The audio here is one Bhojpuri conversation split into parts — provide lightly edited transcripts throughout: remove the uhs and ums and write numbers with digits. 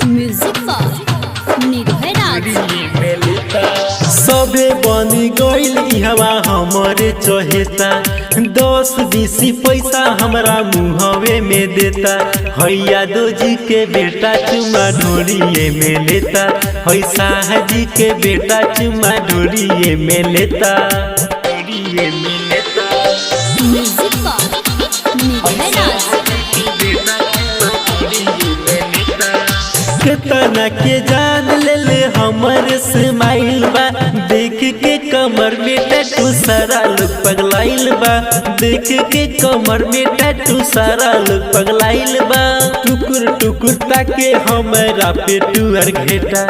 म्यूजिक पर निर्भय राज। सबे बनी गइल इहवा हमरे चहेता 10-20 पैसा हमरा मुहवे में देता। हैया दो जी के बेटा चुमा ढोरिए में लेता। है शाह जी के बेटा चुमा ढोरिए में लेता। म्यूजिक पर निर्भय राज। केतना के जान ले ले हमर स्माइल बा। देख के कमर में टैटू सारा लोग पगलाइल बा। देख के कमर में टैटू सारा लोग पगलाइल बा। टुकुर टुकुर ताके हमरा पे टुअर घेटा।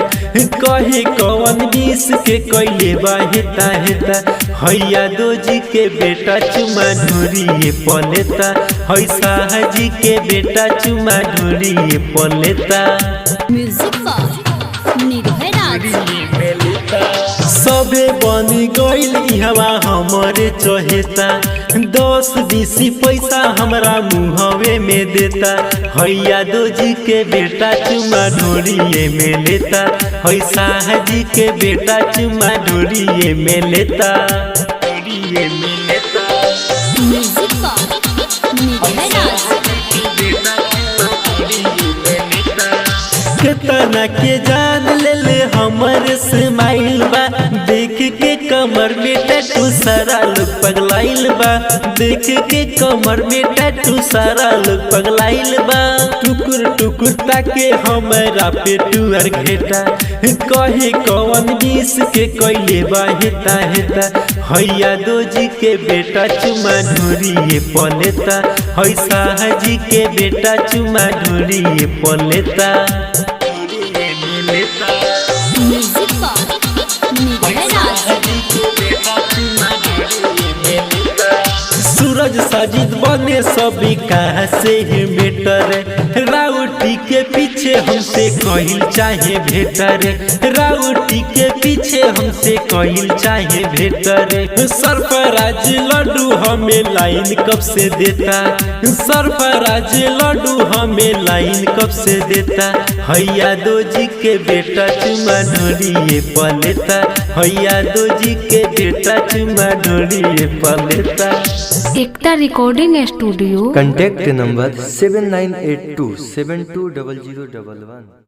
कहे कौन बीस के कैले बा हेता हेता। हैया दो जी के बेटा चुमा ढोरिए पलेता। है शाह जी के बेटा चुमा ढोरिए पलेता। म्यूजिक पर निर्भय राज। सबे बनी गइल इहवा हमरे चहेता 10-20 पैसा हमरा मुहवे में देता। हैया दो जी के बेटा चुमा ढोरिए में लेता। है शाह जी के बेटा चुमा ढोरिए में लेता। म्यूजिक पर निर्भय राज। केतना के जान ले ले हमर स्माइल बा। देख के कमर में टैटू सारा लोग पगलाइल बा। देख के कमर में टैटू सारा लोग पगलाइल बा। टुकुर टुकुर ताके हमरा पे टुअर घेटा। कहे कौन बीस के कैले बा हेता हेता। हैया दो जी के बेटा चुमा ढोरिए पलेता। है शाह जी के बेटा चुमा ढोरिए पलेता। म्यूजिक पर निर्भय राज। सूरज साजिद बने सभी कहा से बेटर। राउटी के पीछे हमसे कहिल चाहे भेटर। राउटी के पीछे हमसे कहिल चाहे भेटर। सरफराज लड्डू हमें लाइन कब से देता। सरफराज लड्डू हमें लाइन कब से देता। हैया दो जी के बेटा चुमा ढोरिए पलेता। हैया दो जी के बेटा चुमा ढोरिए पलेता। एकता रिकॉर्डिंग स्टूडियो। Contact number 7982720011।